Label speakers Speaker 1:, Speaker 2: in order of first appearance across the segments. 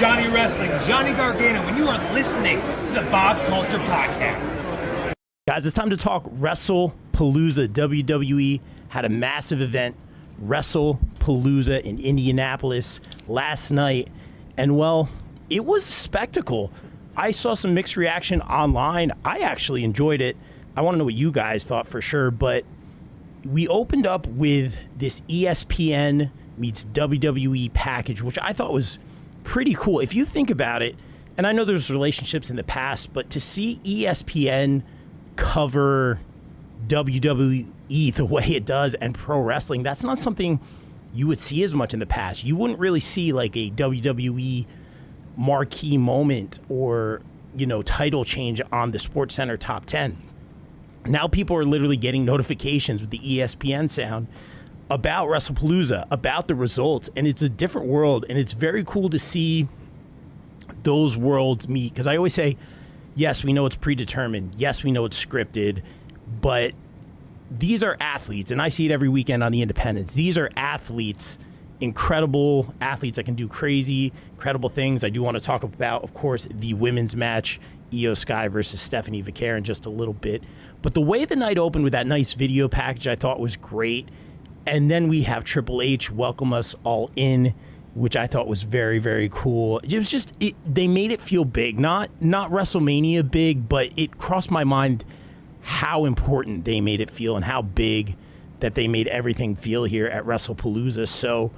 Speaker 1: Johnny Wrestling, Johnny Gargano, and you are listening to the Bob Culture Podcast.
Speaker 2: Guys, it's time to talk WrestlePalooza. WWE had a massive event, WrestlePalooza in Indianapolis last night. And, well, it was a spectacle. I saw some mixed reaction online. I actually enjoyed it. I want to know what you guys thought for sure. But we opened up with this ESPN meets WWE package, which I thought was pretty cool. If you think about it, and I know there's relationships in the past, but to see ESPN cover WWE the way it does and pro wrestling, that's not something you would see as much in the past. You wouldn't really see like a WWE marquee moment or, title change on the SportsCenter Top 10. Now people are literally getting notifications with the ESPN sound about WrestlePalooza, about the results, and it's a different world, and it's very cool to see those worlds meet. Because I always say, yes, we know it's predetermined. Yes, we know it's scripted, but these are athletes, and I see it every weekend on the Independents. These are athletes, incredible athletes that can do crazy, incredible things. I do want to talk about, of course, the women's match, Io Sky versus Stephanie Vaquer in just a little bit. But the way the night opened with that nice video package I thought was great. And then we have Triple H welcome us all in, which I thought was very, very cool. It was just, they made it feel big. Not WrestleMania big, but it crossed my mind how important they made it feel and how big that they made everything feel here at WrestlePalooza. So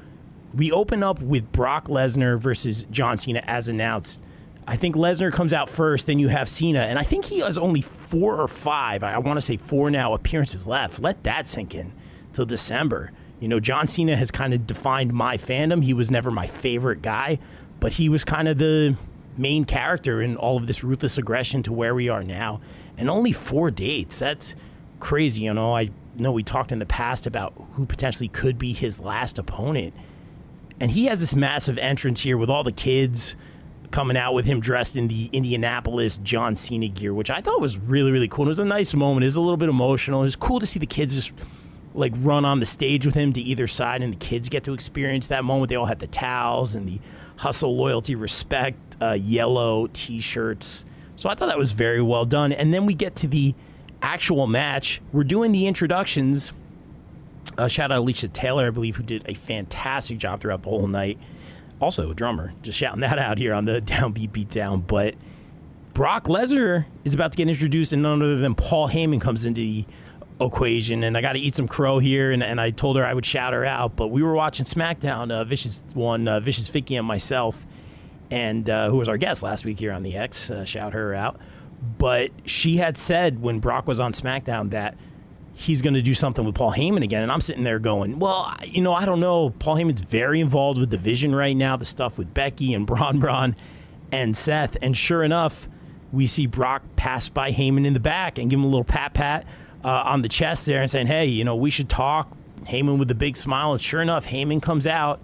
Speaker 2: we open up with Brock Lesnar versus John Cena as announced. I think Lesnar comes out first, then you have Cena, and I think he has only 4 or 5, I want to say 4 now, appearances left. Let that sink in till December. John Cena has kind of defined my fandom. He was never my favorite guy, but he was kind of the main character in all of this ruthless aggression to where we are now. And only 4 dates. That's crazy. I know we talked in the past about who potentially could be his last opponent. And he has this massive entrance here with all the kids coming out with him dressed in the Indianapolis John Cena gear, which I thought was really, really cool. It was a nice moment. It was a little bit emotional. It was cool to see the kids just run on the stage with him to either side, and the kids get to experience that moment. They all had the towels and the hustle, loyalty, respect, yellow T-shirts. So I thought that was very well done. And then we get to the actual match. We're doing the introductions. Shout out Alicia Taylor, I believe, who did a fantastic job throughout the whole night. Also a drummer. Just shouting that out here on the Downbeat Beatdown. But Brock Lesnar is about to get introduced, and none other than Paul Heyman comes into the equation, and I got to eat some crow here, and I told her I would shout her out. But we were watching SmackDown, Vicious Vicky and myself, and who was our guest last week here on the X, shout her out. But she had said when Brock was on SmackDown that he's going to do something with Paul Heyman again, and I'm sitting there going, well, I don't know. Paul Heyman's very involved with Division right now, the stuff with Becky and Braun and Seth, and sure enough, we see Brock pass by Heyman in the back and give him a little pat on the chest there and saying, hey, we should talk. Heyman with a big smile. And sure enough, Heyman comes out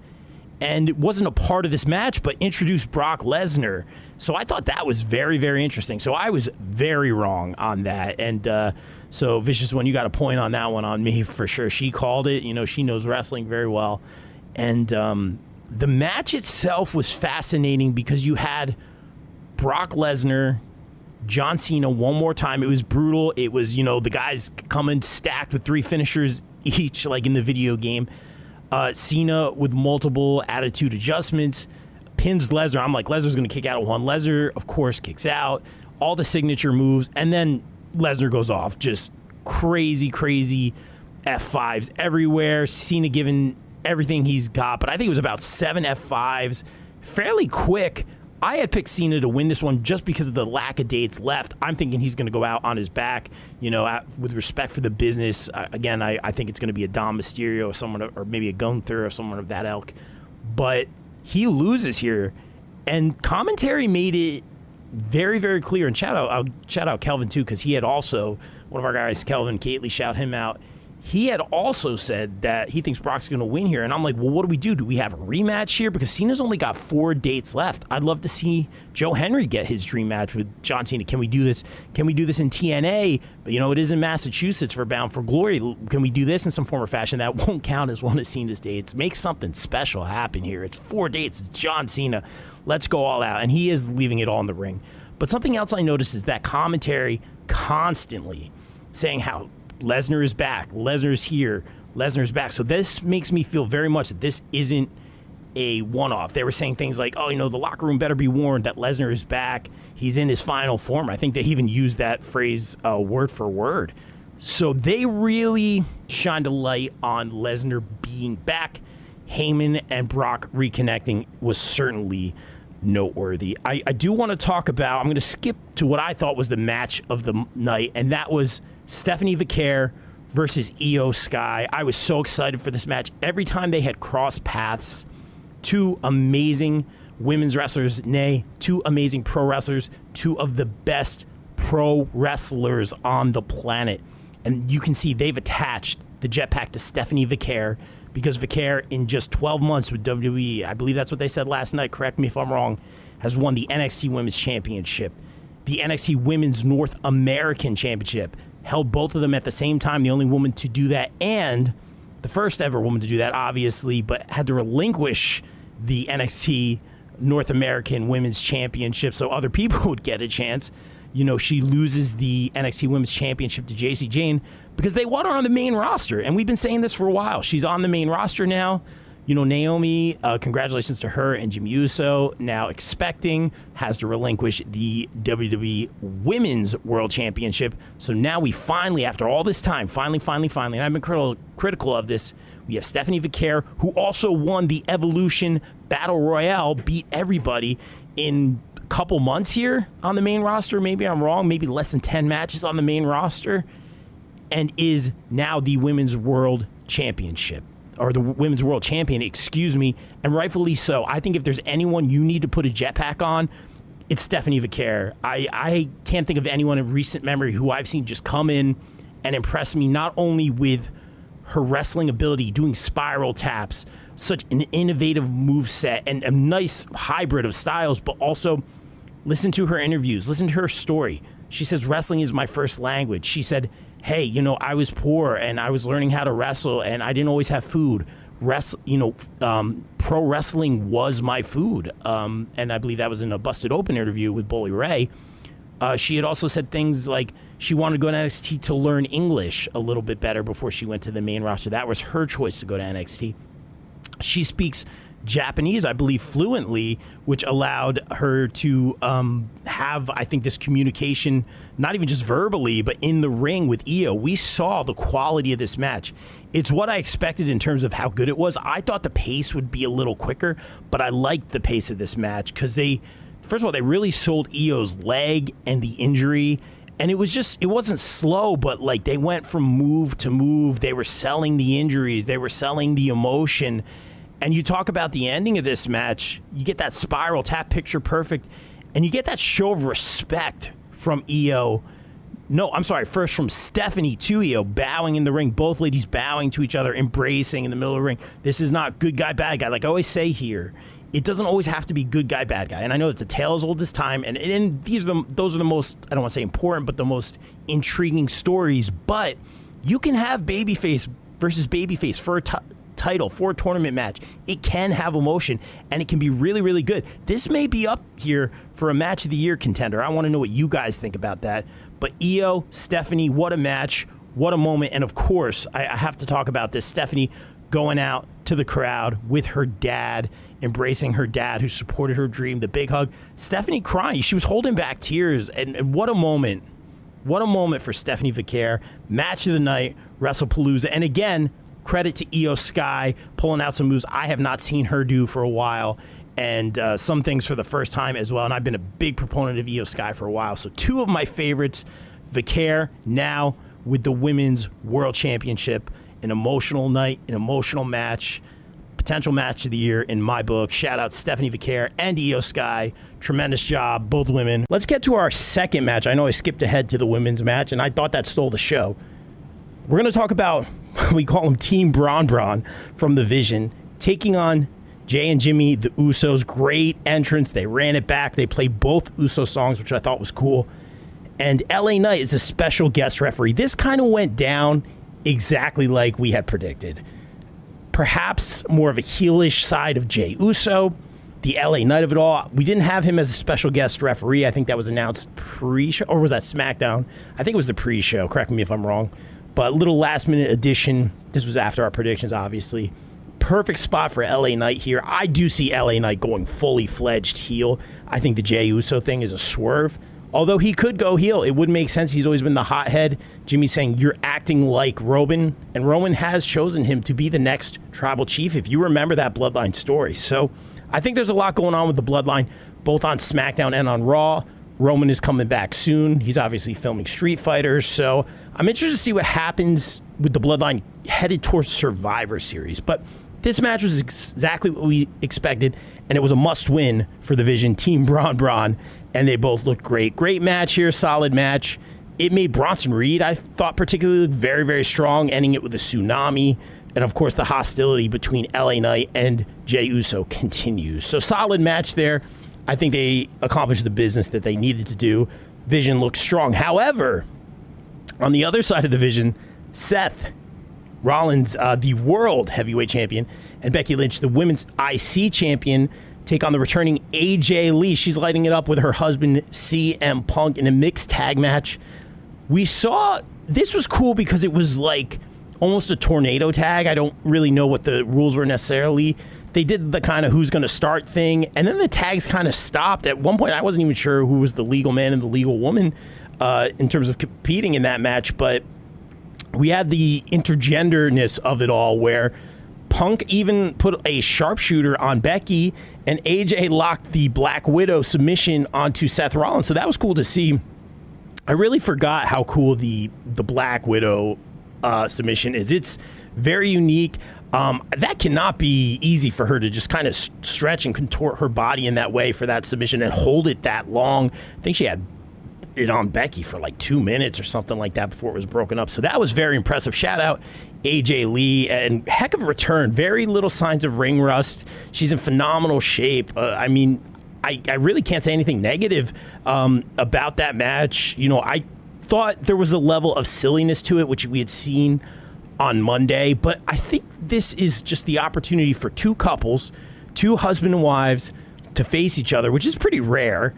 Speaker 2: and it wasn't a part of this match, but introduced Brock Lesnar. So I thought that was very, very interesting. So I was very wrong on that. And so Vicious One, you got a point on that one on me for sure. She called it. She knows wrestling very well. And the match itself was fascinating because you had Brock Lesnar, John Cena one more time. It was brutal. It was, the guys coming stacked with 3 finishers each, like in the video game. Cena with multiple attitude adjustments, pins Lesnar. I'm like, Lesnar's going to kick out at 1. Lesnar, of course, kicks out. All the signature moves. And then Lesnar goes off. Just crazy, crazy F5s everywhere. Cena giving everything he's got. But I think it was about 7 F5s. Fairly quick. I had picked Cena to win this one just because of the lack of dates left. I'm thinking he's going to go out on his back, with respect for the business. Again, I think it's going to be a Dom Mysterio or someone, or maybe a Gunther or someone of that ilk. But he loses here, and commentary made it very, very clear. And I'll shout out Kelvin too, because he had also, one of our guys, Kelvin Cately, shout him out. he had also said that he thinks Brock's going to win here. And I'm like, well, what do we do? Do we have a rematch here? Because Cena's only got 4 dates left. I'd love to see Joe Henry get his dream match with John Cena. Can we do this? Can we do this in TNA? But, it is in Massachusetts for Bound for Glory. Can we do this in some form or fashion? That won't count as one of Cena's dates. Make something special happen here. It's 4 dates. It's John Cena. Let's go all out. And he is leaving it all in the ring. But something else I noticed is that commentary constantly saying how Lesnar is back, Lesnar's here, Lesnar's back. So this makes me feel very much that this isn't a one-off. They were saying things like, the locker room better be warned that Lesnar is back. He's in his final form. I think they even used that phrase word for word. So they really shined a light on Lesnar being back. Heyman and Brock reconnecting was certainly noteworthy. I do want to talk about, I'm going to skip to what I thought was the match of the night, and that was Stephanie Vaquer versus Io Sky. I was so excited for this match. Every time they had crossed paths, 2 amazing women's wrestlers, nay, 2 amazing pro wrestlers, 2 of the best pro wrestlers on the planet. And you can see they've attached the jetpack to Stephanie Vaquer, because Vaquer, in just 12 months with WWE, I believe that's what they said last night, correct me if I'm wrong, has won the NXT Women's Championship, the NXT Women's North American Championship, held both of them at the same time, the only woman to do that, and the first ever woman to do that, obviously, but had to relinquish the NXT North American Women's Championship so other people would get a chance. She loses the NXT Women's Championship to JC Jane because they want her on the main roster. And we've been saying this for a while. She's on the main roster now. Naomi, congratulations to her and Jim Uso, now expecting, has to relinquish the WWE Women's World Championship. So now we finally, after all this time, finally, and I've been critical of this, we have Stephanie Vaquer, who also won the Evolution Battle Royale, beat everybody in a couple months here on the main roster. Maybe I'm wrong, maybe less than 10 matches on the main roster, and is now the Women's World Championship. Or the Women's World Champion, and rightfully so. I think if there's anyone you need to put a jetpack on, it's Stephanie Vaquer. I can't think of anyone in recent memory who I've seen just come in and impress me, not only with her wrestling ability, doing spiral taps, such an innovative moveset, and a nice hybrid of styles, but also listen to her interviews, listen to her story. She says, wrestling is my first language. She said, hey, I was poor and I was learning how to wrestle and I didn't always have food. Pro wrestling was my food. And I believe that was in a Busted Open interview with Bully Ray. She had also said things like she wanted to go to NXT to learn English a little bit better before she went to the main roster. That was her choice to go to NXT. She speaks Japanese, I believe, fluently, which allowed her to have, I think, this communication, not even just verbally, but in the ring with Io. We saw the quality of this match. It's what I expected in terms of how good it was. I thought the pace would be a little quicker, but I liked the pace of this match because first of all, they really sold Io's leg and the injury. And it wasn't slow, but like they went from move to move. They were selling the injuries. They were selling the emotion. And you talk about the ending of this match, you get that spiral tap, picture perfect, and you get that show of respect from Io. No, I'm sorry, first from Stephanie to Io, bowing in the ring, both ladies bowing to each other, embracing in the middle of the ring. This is not good guy, bad guy. Like I always say here, it doesn't always have to be good guy, bad guy. And I know it's a tale as old as time, and those are the most, I don't want to say important, but the most intriguing stories. But you can have babyface versus babyface for a title, for a tournament match. It can have emotion, and it can be really, really good. This may be up here for a match of the year contender. I want to know what you guys think about that. But Io, Stephanie, what a match, what a moment. And of course, I have to talk about this. Stephanie going out to the crowd with her dad, embracing her dad who supported her dream, the big hug. Stephanie crying. She was holding back tears. And what a moment. What a moment for Stephanie Vaquer. Match of the night, WrestlePalooza. And again, credit to Io Sky pulling out some moves I have not seen her do for a while, and some things for the first time as well. And I've been a big proponent of Io Sky for a while. So two of my favorites, Vaquer now with the Women's World Championship. An emotional night, an emotional match, potential match of the year in my book. Shout out Stephanie Vaquer and Io Sky. Tremendous job, both women. Let's get to our second match. I know I skipped ahead to the women's match, and I thought that stole the show. We're going to talk about we call them Team Braun Braun from the Vision, taking on Jay and Jimmy, the Usos. Great entrance. They ran it back. They played both Uso songs, which I thought was cool. And LA Knight is a special guest referee. This kind of went down exactly like we had predicted. Perhaps more of a heelish side of Jay Uso, the LA Knight of it all. We didn't have him as a special guest referee. I think that was announced pre-show, or was that SmackDown? I think it was the pre-show. Correct me if I'm wrong. But little last-minute addition. This was after our predictions, obviously. Perfect spot for LA Knight here. I do see LA Knight going fully fledged heel. I think the Jay Uso thing is a swerve. Although he could go heel, it would make sense. He's always been the hothead. Jimmy's saying, you're acting like Roman. And Roman has chosen him to be the next tribal chief, if you remember that Bloodline story. So I think there's a lot going on with the Bloodline, both on SmackDown and on Raw. Roman is coming back soon. He's obviously filming Street Fighters. So I'm interested to see what happens with the Bloodline headed towards Survivor Series. But this match was exactly what we expected, and it was a must-win for the Vision, Team Braun Braun, and they both looked great. Great match here, solid match. It made Bronson Reed, I thought, particularly very, very strong, ending it with a tsunami. And, of course, the hostility between LA Knight and Jay Uso continues. So, solid match there. I think they accomplished the business that they needed to do. Vision looked strong. However, on the other side of the Vision, Seth Rollins, the World Heavyweight Champion, and Becky Lynch, the Women's IC Champion, take on the returning AJ Lee. She's lighting it up with her husband, CM Punk, in a mixed tag match. We saw, this was cool because it was like almost a tornado tag. I don't really know what the rules were necessarily. They did the kind of who's going to start thing, and then the tags kind of stopped. At one point, I wasn't even sure who was the legal man and the legal woman in terms of competing in that match, but we had the intergenderness of it all, where Punk even put a sharpshooter on Becky, and AJ locked the Black Widow submission onto Seth Rollins. So that was cool to see. I really forgot how cool the Black Widow submission is. It's very unique. That cannot be easy for her to just kind of stretch and contort her body in that way for that submission and hold it that long. I think she had it on Becky for like 2 minutes or something like that before it was broken up. So that was very impressive. Shout out AJ Lee, and heck of a return. Very little signs of ring rust. She's in phenomenal shape. I mean, I really can't say anything negative about that match. You know, I thought there was a level of silliness to it, which we had seen on Monday, but I think this is just the opportunity for two couples, two husband and wives, to face each other, which is pretty rare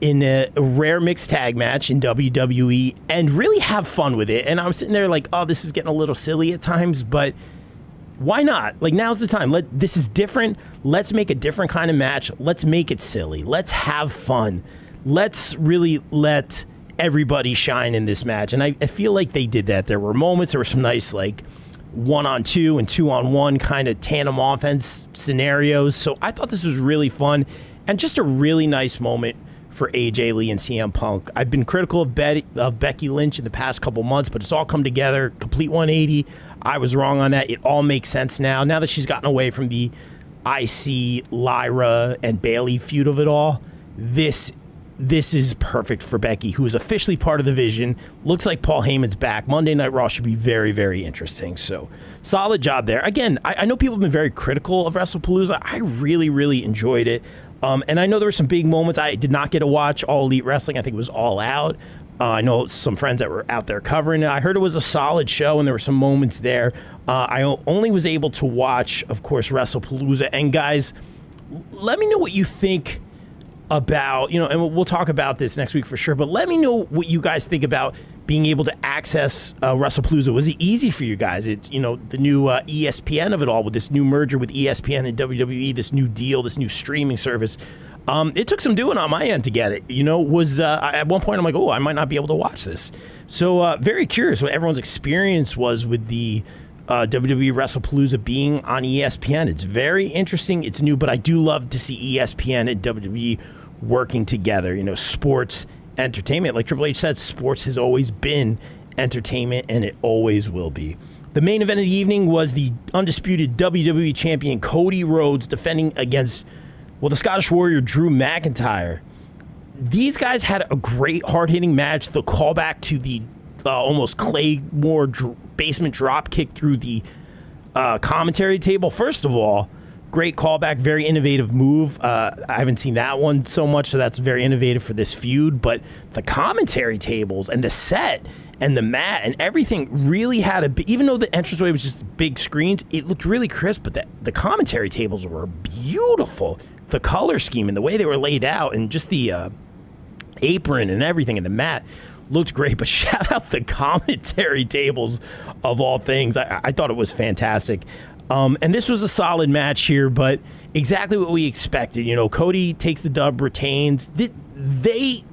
Speaker 2: in a rare mixed tag match in WWE, and really have fun with it. And I'm sitting there like, oh, this is getting a little silly at times, but why not? Like, now's the time. This is different. Let's make a different kind of match. Let's make it silly. Let's have fun. Let's really let everybody shine in this match. And I feel like they did that. There were moments, there were some nice like 1-on-2 and 2-on-1 kind of tandem offense scenarios. So I thought this was really fun and just a really nice moment for AJ Lee and CM Punk. I've been critical of Becky Lynch in the past couple months, but it's all come together. Complete 180. I was wrong on that. It all makes sense now. Now that she's gotten away from the IC, Lyra, and Bayley feud of it all, this is perfect for Becky, who is officially part of the Vision. Looks like Paul Heyman's back. Monday Night Raw should be very, very interesting. So, solid job there. Again, I know people have been very critical of WrestlePalooza. I really, really enjoyed it. And I know there were some big moments. I did not get to watch All Elite Wrestling. I think it was All Out. I know some friends that were out there covering it. I heard it was a solid show, and there were some moments there. I only was able to watch, of course, WrestlePalooza. And guys, let me know what you think about, and we'll talk about this next week for sure, but let me know what you guys think about being able to access WrestlePalooza. Was it easy for you guys? It's, the new ESPN of it all, with this new merger with ESPN and WWE, this new deal, this new streaming service. It took some doing on my end to get it. At one point I'm like, oh, I might not be able to watch this. So very curious what everyone's experience was with the WWE WrestlePalooza being on ESPN. It's very interesting. It's new, but I do love to see ESPN and WWE working together. Sports, entertainment. Like Triple H said, sports has always been entertainment, and it always will be. The main event of the evening was the undisputed WWE champion Cody Rhodes defending against, the Scottish Warrior Drew McIntyre. These guys had a great hard-hitting match. The callback to the almost Claymore basement drop kick through the commentary table. First of all, great callback, very innovative move. I haven't seen that one so much, so that's very innovative for this feud. But the commentary tables and the set and the mat and everything really had even though the entranceway was just big screens, it looked really crisp, but the commentary tables were beautiful. The color scheme and the way they were laid out and just the apron and everything and the mat looked great. But shout out the commentary tables of all things. I thought it was fantastic. And this was a solid match here, but exactly what we expected. You know, Cody takes the dub, retains. They,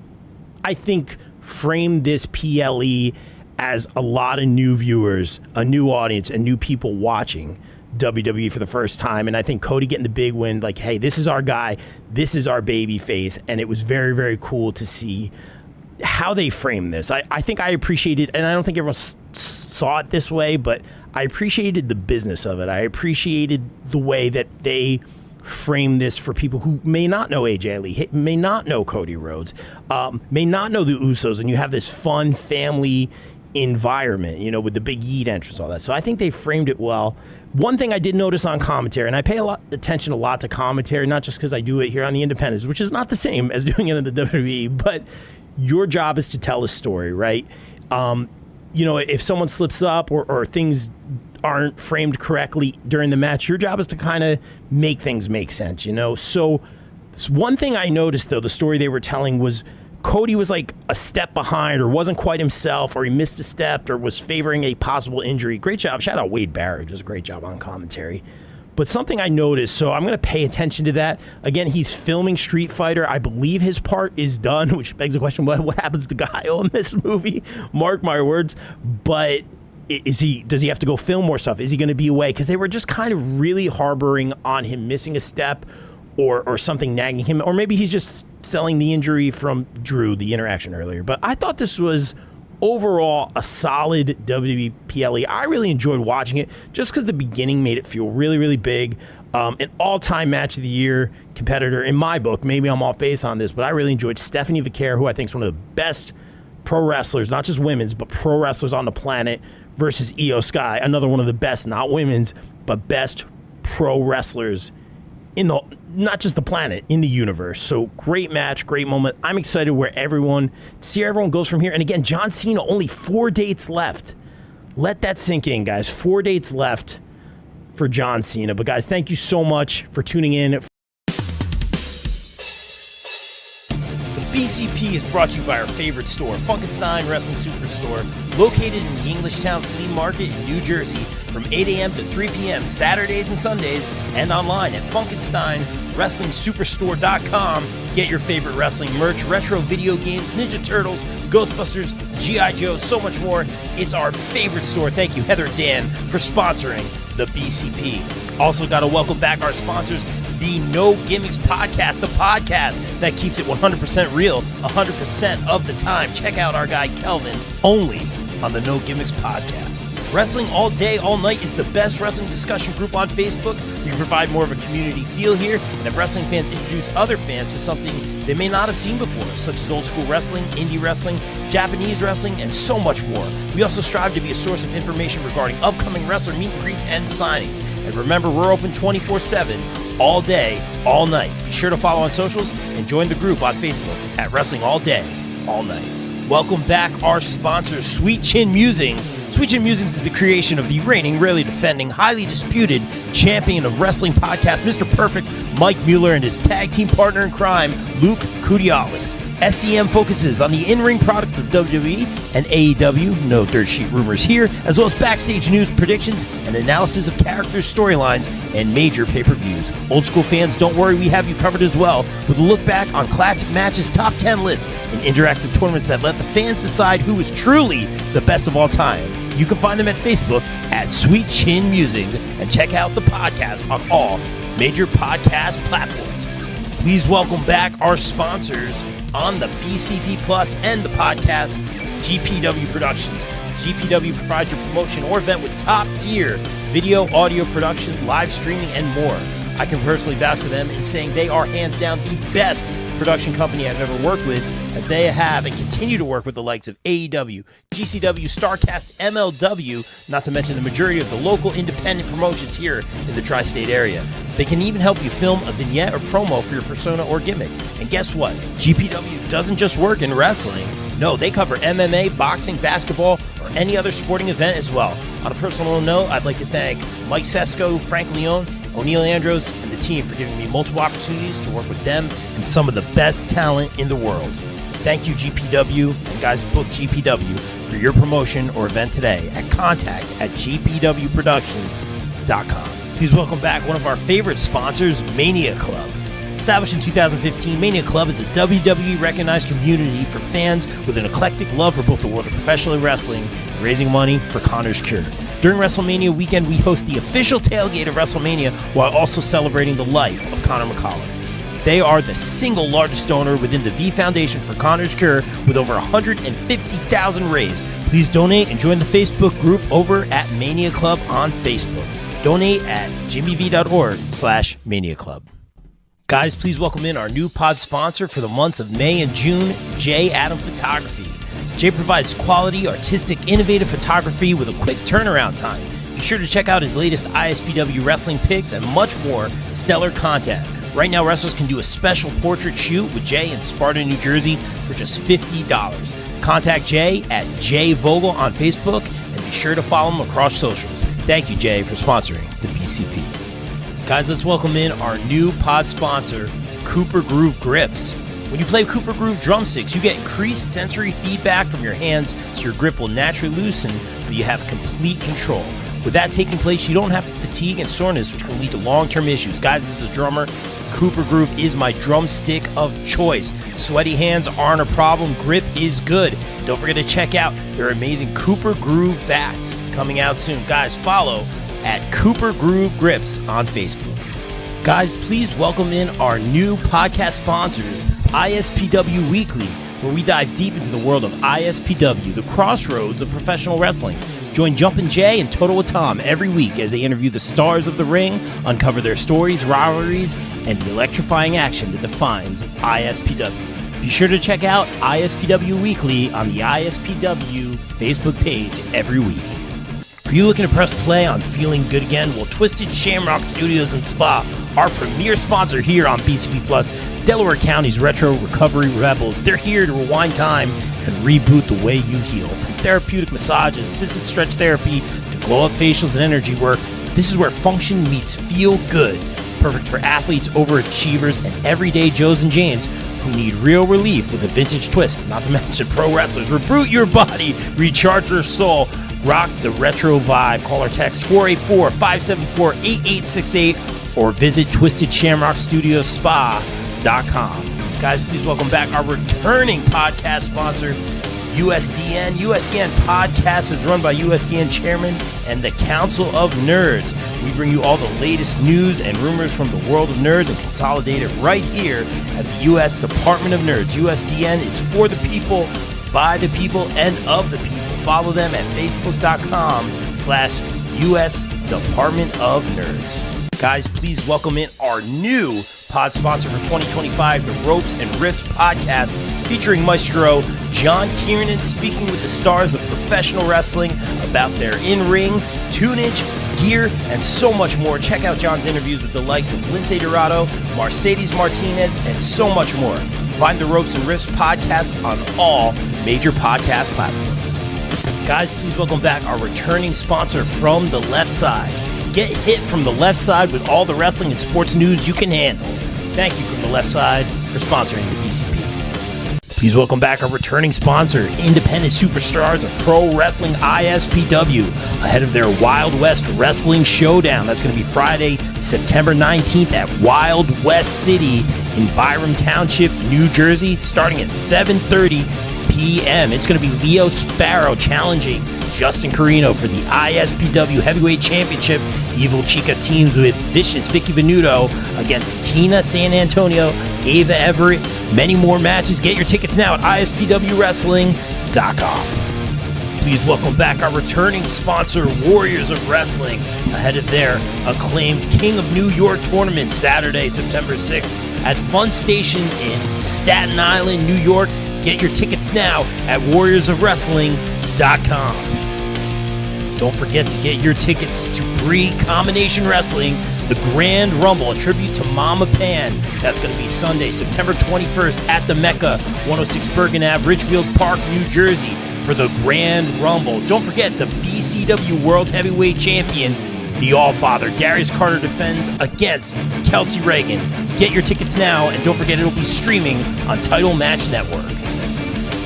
Speaker 2: I think, framed this PLE as a lot of new viewers, a new audience, and new people watching WWE for the first time. And I think Cody getting the big win, like, hey, this is our guy, this is our baby face. And it was very, very cool to see how they framed this. I think I appreciated, and I don't think everyone saw it this way, but I appreciated the business of it. I appreciated the way that they framed this for people who may not know AJ Lee, may not know Cody Rhodes, may not know the Usos, and you have this fun family environment, you know, with the Big Yeet entrance, all that. So I think they framed it well. One thing I did notice on commentary, and I pay attention a lot to commentary, not just because I do it here on the Independents, which is not the same as doing it in the WWE, but your job is to tell a story, right? You know, if someone slips up or things aren't framed correctly during the match, your job is to kind of make things make sense, you know? So one thing I noticed, though, the story they were telling was Cody was like a step behind or wasn't quite himself, or he missed a step or was favoring a possible injury. Great job. Shout out Wade Barrett. Does a great job on commentary. But something I noticed, so I'm going to pay attention to that. Again, he's filming Street Fighter. I believe his part is done, which begs the question, what happens to Guile in this movie? Mark my words. But does he have to go film more stuff? Is he going to be away? Because they were just kind of really harboring on him missing a step or something nagging him. Or maybe he's just selling the injury from Drew, the interaction earlier. But I thought this was overall a solid WWE PLE. I really enjoyed watching it just because the beginning made it feel really, really big. An all-time match of the year competitor in my book. Maybe I'm off base on this, but I really enjoyed Stephanie Vaquer, who I think is one of the best pro wrestlers, not just women's, but pro wrestlers on the planet, versus Io Sky, another one of the best, not women's, but best pro wrestlers in the, not just the planet, in the universe. So great match, great moment. I'm excited to see where everyone goes from here. And again, John Cena, only 4 dates left. Let that sink in, guys. 4 dates left for John Cena. But guys, thank you so much for tuning in. BCP is brought to you by our favorite store, Funkenstein Wrestling Superstore, located in the Englishtown Flea Market in New Jersey from 8 a.m. to 3 p.m. Saturdays and Sundays, and online at FunkensteinWrestlingSuperstore.com. Get your favorite wrestling merch, retro video games, Ninja Turtles, Ghostbusters, G.I. Joe, so much more. It's our favorite store. Thank you, Heather and Dan, for sponsoring the BCP. Also got to welcome back our sponsors, the No Gimmicks Podcast, the podcast that keeps it 100% real 100% of the time. Check out our guy Kelvin, only on the No Gimmicks Podcast. Wrestling All Day, All Night is the best wrestling discussion group on Facebook. We provide more of a community feel here and have wrestling fans introduce other fans to something they may not have seen before, such as old school wrestling, indie wrestling, Japanese wrestling, and so much more. We also strive to be a source of information regarding upcoming wrestler meet and greets and signings. And remember, we're open 24/7, all day, all night. Be sure to follow on socials and join the group on Facebook at Wrestling All Day, All Night. Welcome back our sponsors, Sweet Chin Musings. Sweet Chin Musings is the creation of the reigning, rarely defending, highly disputed champion of wrestling podcast, Mr. Perfect, Mike Mueller, and his tag team partner in crime, Luke Kudialis. SCM focuses on the in-ring product of WWE and AEW, no dirt sheet rumors here, as well as backstage news, predictions, and analysis of characters, storylines, and major pay-per-views. Old school fans, don't worry, we have you covered as well, with a look back on classic matches, top 10 lists, and interactive tournaments that let the fans decide who is truly the best of all time. You can find them at Facebook at Sweet Chin Musings, and check out the podcast on all major podcast platforms. Please welcome back our sponsors on the BCP Plus and the podcast, GPW Productions. GPW provides your promotion or event with top-tier video, audio production, live streaming, and more. I can personally vouch for them in saying they are hands down the best production company I've ever worked with, as they have and continue to work with the likes of AEW, GCW, StarCast, MLW, not to mention the majority of the local independent promotions here in the tri-state area. They can even help you film a vignette or promo for your persona or gimmick. And guess what? GPW doesn't just work in wrestling. No, they cover MMA, boxing, basketball, or any other sporting event as well. On a personal note, I'd like to thank Mike Sesko, Frank Leone, O'Neil Andros, and the team for giving me multiple opportunities to work with them and some of the best talent in the world. Thank you, GPW, and guys, book GPW for your promotion or event today at contact@gpwproductions.com. Please welcome back one of our favorite sponsors, Mania Club. Established in 2015, Mania Club is a WWE-recognized community for fans with an eclectic love for both the world of professional wrestling and raising money for Connor's Cure. During WrestleMania weekend, we host the official tailgate of WrestleMania while also celebrating the life of Connor McCullough. They are the single largest donor within the V Foundation for Connor's Cure with over 150,000 raised. Please donate and join the Facebook group over at Mania Club on Facebook. Donate at jimmyv.org/Mania Club. Guys, please welcome in our new pod sponsor for the months of May and June, J. Adam Photography. Jay provides quality, artistic, innovative photography with a quick turnaround time. Be sure to check out his latest ISPW wrestling pics and much more stellar content. Right now, wrestlers can do a special portrait shoot with Jay in Sparta, New Jersey for just $50. Contact Jay at Jay Vogel on Facebook and be sure to follow him across socials. Thank you, Jay, for sponsoring the BCP. Guys, let's welcome in our new pod sponsor, Cooper Groove Grips. When you play Cooper Groove drumsticks, you get increased sensory feedback from your hands, so your grip will naturally loosen, but you have complete control. With that taking place, you don't have fatigue and soreness, which can lead to long-term issues. Guys, as a drummer, Cooper Groove is my drumstick of choice. Sweaty hands aren't a problem. Grip is good. Don't forget to check out their amazing Cooper Groove bats coming out soon. Guys, follow at Cooper Groove Grips on Facebook. Guys, please welcome in our new podcast sponsors, ISPW Weekly, where we dive deep into the world of ISPW, the crossroads of professional wrestling. Join Jumpin' Jay and Total with Tom every week as they interview the stars of the ring, uncover their stories, rivalries, and the electrifying action that defines ISPW. Be sure to check out ISPW Weekly on the ISPW Facebook page every week. Are you looking to press play on feeling good again? Well, Twisted Shamrock Studios and Spa, our premier sponsor here on BCP Plus, Delaware County's Retro Recovery Rebels. They're here to rewind time and reboot the way you heal. From therapeutic massage and assisted stretch therapy to glow-up facials and energy work, this is where function meets feel good. Perfect for athletes, overachievers, and everyday Joes and Janes who need real relief with a vintage twist. Not to mention pro wrestlers. Reboot your body, recharge your soul. Rock the retro vibe. Call or text 484-574-8868 or visit twistedshamrockstudiospa.com. Guys, please welcome back our returning podcast sponsor, USDN. USDN Podcast is run by USDN Chairman and the Council of Nerds. We bring you all the latest news and rumors from the world of nerds and consolidate it right here at the U.S. Department of Nerds. USDN is for the people, by the people, and of the people. Follow them at facebook.com/US Department of Nerds. Guys, please welcome in our new pod sponsor for 2025, the Ropes and Riffs Podcast, featuring Maestro John Kiernan speaking with the stars of professional wrestling about their in-ring, tunage, gear, and so much more. Check out John's interviews with the likes of Lince Dorado, Mercedes Martinez, and so much more. Find the Ropes and Riffs Podcast on all major podcast platforms. Guys, please welcome back our returning sponsor from the left side. Get hit from the left side with all the wrestling and sports news you can handle. Thank you from the left side for sponsoring the BCP. Please welcome back our returning sponsor, independent superstars of pro wrestling ISPW, ahead of their Wild West Wrestling Showdown. That's going to be Friday, September 19th at Wild West City in Byram Township, New Jersey, starting at 7:30 p.m. It's going to be Leo Sparrow challenging Justin Carino for the ISPW Heavyweight Championship. Evil Chica teams with Vicious Vicky Venuto against Tina San Antonio, Ava Everett. Many more matches. Get your tickets now at ispwwrestling.com. Please welcome back our returning sponsor, Warriors of Wrestling, ahead of their acclaimed King of New York tournament Saturday, September 6th
Speaker 3: at Fun Station in Staten Island, New York. Get your tickets now at warriorsofwrestling.com. Don't forget to get your tickets to Bree Combination Wrestling, the Grand Rumble, a tribute to Mama Pan. That's going to be Sunday, September 21st at the Mecca, 106 Bergen Ave, Ridgefield Park, New Jersey, for the Grand Rumble. Don't forget the BCW World Heavyweight Champion, the Allfather, Darius Carter, defends against Kelsey Reagan. Get your tickets now, and don't forget it'll be streaming on Title Match Network.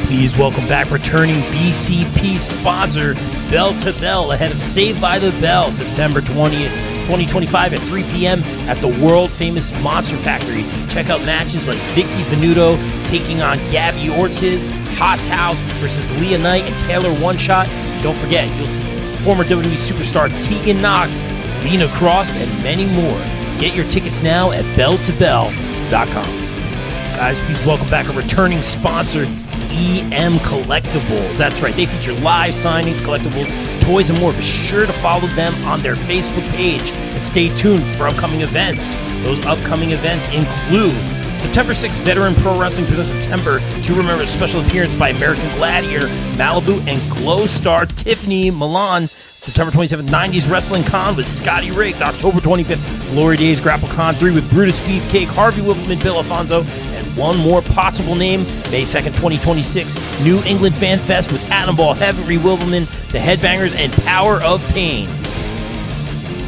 Speaker 3: Please welcome back returning BCP sponsor, Bell to Bell, ahead of Saved by the Bell, September 20th, 2025 at 3 p.m. at the world-famous Monster Factory. Check out matches like Vicky Venuto taking on Gabby Ortiz, Haas House versus Leah Knight and Taylor One Shot. Don't forget, you'll see former WWE superstar Tegan Knox, Lena Cross, and many more. Get your tickets now at belltobell.com. Guys, please welcome back a returning sponsor, EM Collectibles. That's right, they feature live signings, collectibles, toys, and more. Be sure to follow them on their Facebook page and stay tuned for upcoming events. Those upcoming events include September 6th, Veteran Pro Wrestling presents September to Remember, special appearance by American Gladiator, Malibu, and Glow Star Tiffany Milan. September 27th, 90s Wrestling Con with Scotty Riggs. October 25th, Glory Days Grapple Con 3 with Brutus Beefcake, Harvey Whippleman, Bill Alfonso, and one more possible name. May 2nd, 2026, New England Fan Fest with Adam Ball, Henry Whippleman, The Headbangers, and Power of Pain.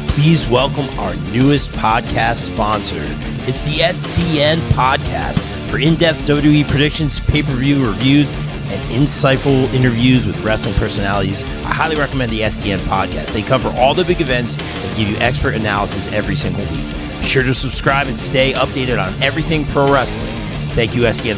Speaker 3: Please welcome our newest podcast sponsor. It's the SDN Podcast for in-depth WWE predictions, pay-per-view reviews, and insightful interviews with wrestling personalities. I highly recommend the SDN Podcast. They cover all the big events and give you expert analysis every single week. Be sure to subscribe and stay updated on everything pro wrestling. Thank you, SDN.